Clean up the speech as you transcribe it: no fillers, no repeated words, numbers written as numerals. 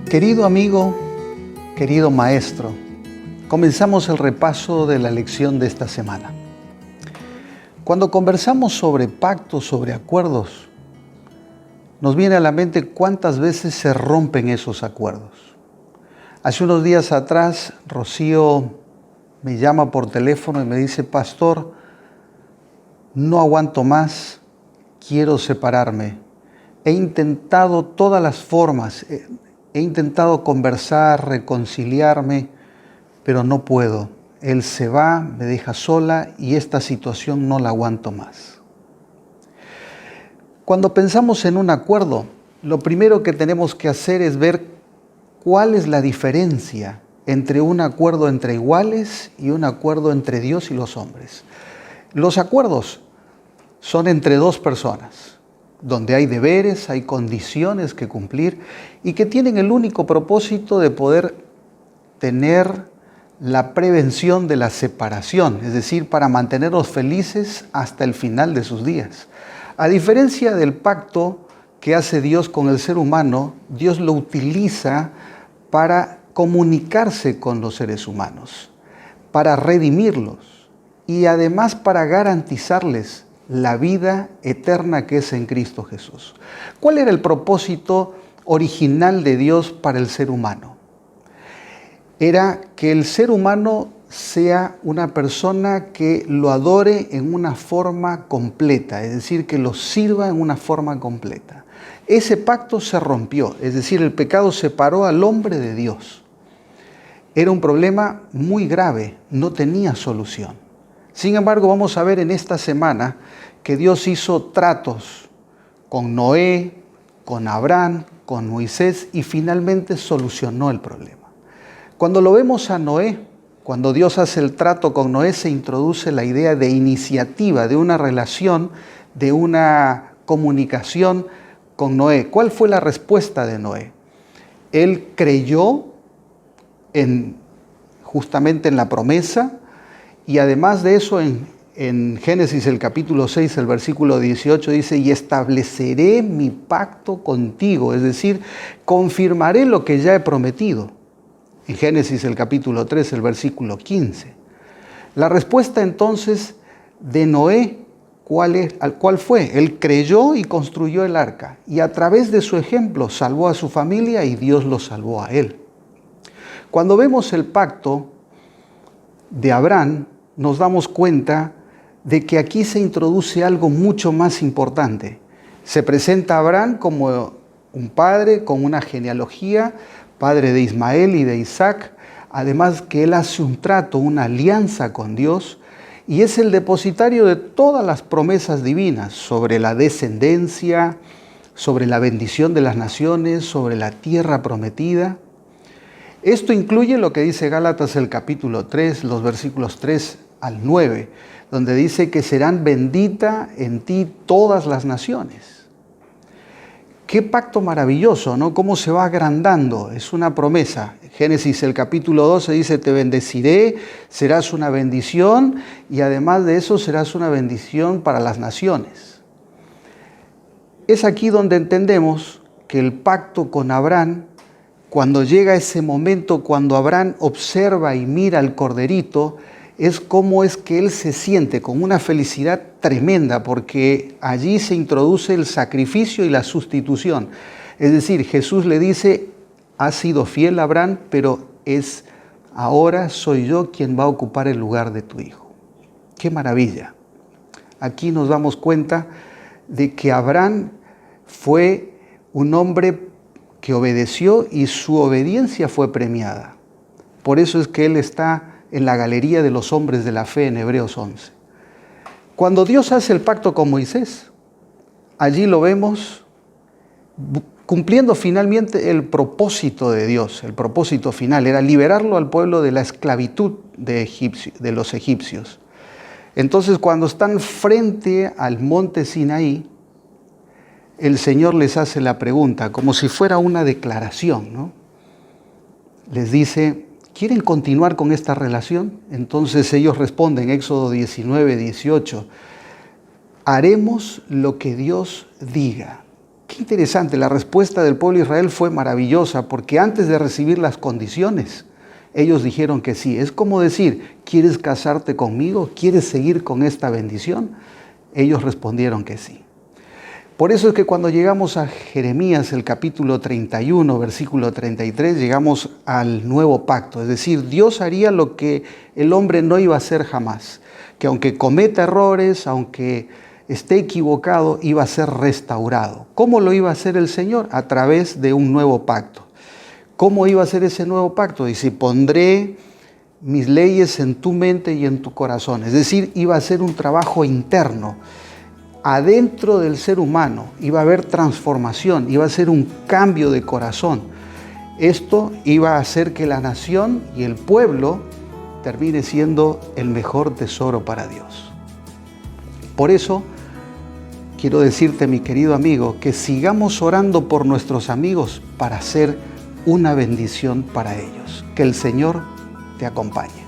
Querido amigo, querido maestro, comenzamos el repaso de la lección de esta semana. Cuando conversamos sobre pactos, sobre acuerdos, nos viene a la mente cuántas veces se rompen esos acuerdos. Hace unos días atrás, Rocío me llama por teléfono y me dice: pastor, no aguanto más, quiero separarme. He intentado todas las formas, he intentado conversar, reconciliarme, pero no puedo. Él se va, me deja sola y esta situación no la aguanto más. Cuando pensamos en un acuerdo, lo primero que tenemos que hacer es ver cuál es la diferencia entre un acuerdo entre iguales y un acuerdo entre Dios y los hombres. Los acuerdos son entre dos personas, donde hay deberes, hay condiciones que cumplir y que tienen el único propósito de poder tener la prevención de la separación, es decir, para mantenerlos felices hasta el final de sus días. A diferencia del pacto que hace Dios con el ser humano, Dios lo utiliza para comunicarse con los seres humanos, para redimirlos y además para garantizarles la vida eterna que es en Cristo Jesús. ¿Cuál era el propósito original de Dios para el ser humano? Era que el ser humano sea una persona que lo adore en una forma completa, es decir, que lo sirva en una forma completa. Ese pacto se rompió, es decir, el pecado separó al hombre de Dios. Era un problema muy grave, no tenía solución. Sin embargo, vamos a ver en esta semana que Dios hizo tratos con Noé, con Abraham, con Moisés y finalmente solucionó el problema. Cuando lo vemos a Noé, cuando Dios hace el trato con Noé, se introduce la idea de iniciativa, de una relación, de una comunicación con Noé. ¿Cuál fue la respuesta de Noé? Él creyó justamente en la promesa y además de eso en Génesis el capítulo 6, el versículo 18 dice: y estableceré mi pacto contigo, es decir, confirmaré lo que ya he prometido. En Génesis el capítulo 3, el versículo 15. La respuesta entonces de Noé, ¿cuál fue? Él creyó y construyó el arca y a través de su ejemplo salvó a su familia y Dios lo salvó a él. Cuando vemos el pacto de Abraham, nos damos cuenta de que aquí se introduce algo mucho más importante. Se presenta a Abraham como un padre, con una genealogía, padre de Ismael y de Isaac, además que él hace un trato, una alianza con Dios, y es el depositario de todas las promesas divinas sobre la descendencia, sobre la bendición de las naciones, sobre la tierra prometida. Esto incluye lo que dice Gálatas el capítulo 3, los versículos 3 al 9, donde dice que serán benditas en ti todas las naciones. Qué pacto maravilloso, ¿no? Cómo se va agrandando, es una promesa. Génesis el capítulo 12 dice: te bendeciré, serás una bendición y además de eso serás una bendición para las naciones. Es aquí donde entendemos que el pacto con Abraham, cuando llega ese momento, cuando Abraham observa y mira al corderito, es como es que él se siente con una felicidad tremenda, porque allí se introduce el sacrificio y la sustitución. Es decir, Jesús le dice: has sido fiel, Abraham, pero ahora soy yo quien va a ocupar el lugar de tu hijo. ¡Qué maravilla! Aquí nos damos cuenta de que Abraham fue un hombre que obedeció y su obediencia fue premiada. Por eso es que él está en la galería de los hombres de la fe en Hebreos 11. Cuando Dios hace el pacto con Moisés, allí lo vemos cumpliendo finalmente el propósito de Dios. El propósito final era liberarlo al pueblo de la esclavitud de los egipcios. Entonces, cuando están frente al monte Sinaí, el Señor les hace la pregunta, como si fuera una declaración, ¿no? Les dice: ¿quieren continuar con esta relación? Entonces ellos responden, Éxodo 19, 18, haremos lo que Dios diga. qué interesante, la respuesta del pueblo de Israel fue maravillosa, porque antes de recibir las condiciones, ellos dijeron que sí. Es como decir, ¿quieres casarte conmigo? ¿Quieres seguir con esta bendición? Ellos respondieron que sí. Por eso es que cuando llegamos a Jeremías, el capítulo 31, versículo 33, llegamos al nuevo pacto. Es decir, Dios haría lo que el hombre no iba a hacer jamás. Que aunque cometa errores, aunque esté equivocado, iba a ser restaurado. ¿Cómo lo iba a hacer el Señor? A través de un nuevo pacto. ¿Cómo iba a ser ese nuevo pacto? Dice, pondré mis leyes en tu mente y en tu corazón. Es decir, iba a ser un trabajo interno. Adentro del ser humano iba a haber transformación, iba a ser un cambio de corazón. Esto iba a hacer que la nación y el pueblo termine siendo el mejor tesoro para Dios. Por eso, quiero decirte, mi querido amigo, que sigamos orando por nuestros amigos para ser una bendición para ellos. Que el Señor te acompañe.